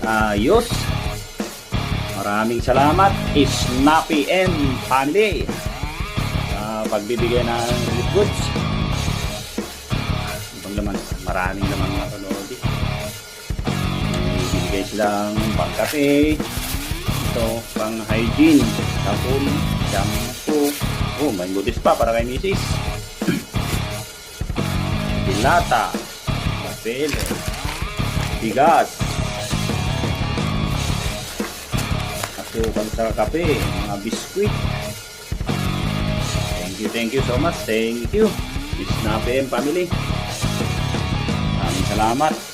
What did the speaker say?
Ayos. Maraming salamat, Snappy and Family, sa pagbibigay ng relief goods. Ibang laman, maraming laman mga kalodi. Bibigay silang pangkape, ito, pang hygiene, tapon, shampoo. Oh, may goodies pa para kay misis. Dilata, papel, bigas, asukal sa kape, mga biskuit. Thank you so much. Thank you, Snappy and Family. Maraming salamat.